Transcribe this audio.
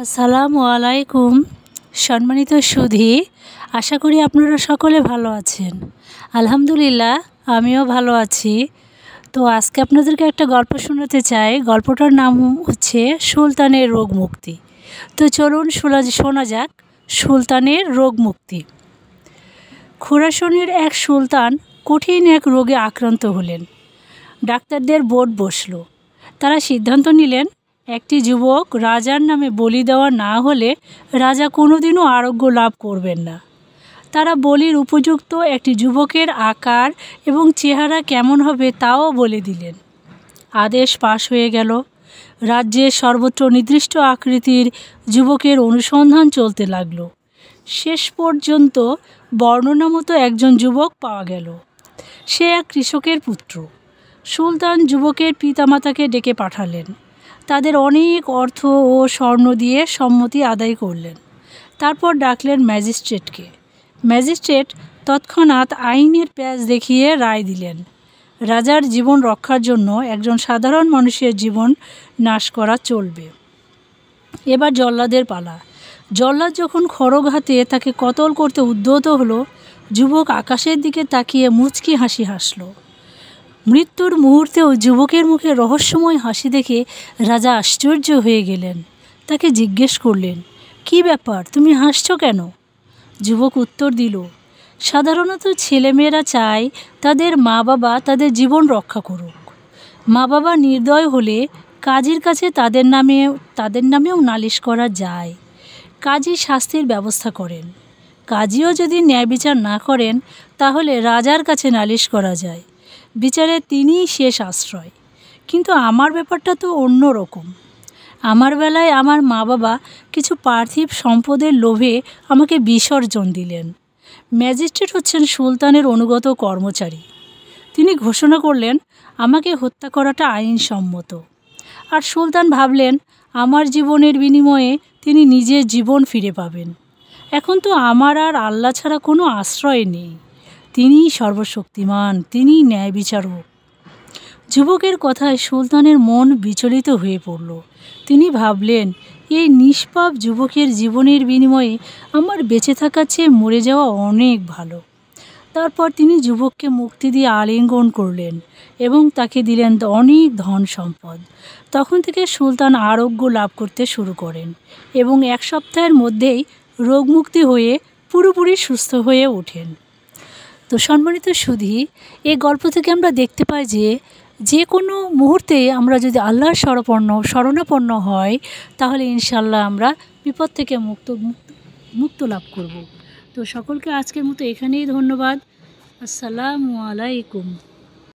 আসসালামু আলাইকুম। সম্মানিত সুধী, আশা করি আপনারা সকলে ভালো আছেন। আলহামদুলিল্লাহ, আমিও ভালো আছি। তো আজকে আপনাদেরকে একটা গল্প শোনাতে চাই। গল্পটার নাম হচ্ছে সুলতানের রোগ মুক্তি। তো চলুন শোনা যাক সুলতানের রোগ মুক্তি। খোরাসানের এক সুলতান কঠিন এক রোগে আক্রান্ত হলেন। ডাক্তারদের বোর্ড বসল। তারা সিদ্ধান্ত নিলেন একটি যুবক রাজার নামে বলি দেওয়া না হলে রাজা কোনোদিনও আরোগ্য লাভ করবেন না। তারা বলির উপযুক্ত একটি যুবকের আকার এবং চেহারা কেমন হবে তাও বলে দিলেন। আদেশ পাশ হয়ে গেল। রাজ্যের সর্বত্র নির্দিষ্ট আকৃতির যুবকের অনুসন্ধান চলতে লাগল। শেষ পর্যন্ত বর্ণনা মতো একজন যুবক পাওয়া গেল। সে এক কৃষকের পুত্র। সুলতান যুবকের পিতামাতাকে ডেকে পাঠালেন। তাদের অনেক অর্থ ও স্বর্ণ দিয়ে সম্মতি আদায় করলেন। তারপর ডাকলেন ম্যাজিস্ট্রেটকে। ম্যাজিস্ট্রেট তৎক্ষণাৎ আইনের প্যাঁচ দেখিয়ে রায় দিলেন। রাজার জীবন রক্ষার জন্য একজন সাধারণ মানুষের জীবন নাশ করা চলবে। এবার জল্লাদের পালা। জল্লাদ যখন খড়গ হাতে তাকে কতল করতে উদ্যত হলো, যুবক আকাশের দিকে তাকিয়ে মুচকি হাসি হাসল। মৃত্যুর মুহূর্তেও যুবকের মুখে রহস্যময় হাসি দেখে রাজা আশ্চর্য হয়ে গেলেন। তাকে জিজ্ঞেস করলেন, কী ব্যাপার, তুমি হাসছ কেন? যুবক উত্তর দিল, সাধারণত ছেলেমেয়েরা চায় তাদের মা বাবা তাদের জীবন রক্ষা করুক। মা বাবা নির্দয় হলে কাজীর কাছে তাদের নামেও নালিশ করা যায়। কাজী শাস্তির ব্যবস্থা করেন। কাজীও যদি ন্যায় বিচার না করেন তাহলে রাজার কাছে নালিশ করা যায়। বিচারে তিনিই শেষ আশ্রয়। কিন্তু আমার ব্যাপারটা তো অন্য রকম। আমার বেলায় আমার মা বাবা কিছু পার্থিব সম্পদের লোভে আমাকে বিসর্জন দিলেন। ম্যাজিস্ট্রেট হচ্ছেন সুলতানের অনুগত কর্মচারী। তিনি ঘোষণা করলেন আমাকে হত্যা করাটা আইনসম্মত। আর সুলতান ভাবলেন আমার জীবনের বিনিময়ে তিনি নিজের জীবন ফিরে পাবেন। এখন তো আমার আর আল্লাহ ছাড়া কোনো আশ্রয় নেই। তিনিই সর্বশক্তিমান, তিনিই ন্যায় বিচারক। যুবকের কথায় সুলতানের মন বিচলিত হয়ে পড়ল। তিনি ভাবলেন এই নিষ্পাপ যুবকের জীবনের বিনিময়ে আমার বেঁচে থাকার চেয়ে মরে যাওয়া অনেক ভালো। তারপর তিনি যুবককে মুক্তি দিয়ে আলিঙ্গন করলেন এবং তাকে দিলেন অনেক ধন সম্পদ। তখন থেকে সুলতান আরোগ্য লাভ করতে শুরু করেন এবং এক সপ্তাহের মধ্যেই রোগমুক্তি হয়ে পুরোপুরি সুস্থ হয়ে ওঠেন। তো সম্মানিত সুধী, এই গল্প থেকে আমরা দেখতে পাই যে কোনো মুহূর্তে আমরা যদি আল্লাহর শরণাপন্ন হয় তাহলে ইনশাল্লাহ আমরা বিপদ থেকে মুক্ত লাভ করব। তো সকলকে আজকের মতো এখানেই ধন্যবাদ। আসসালামু আলাইকুম।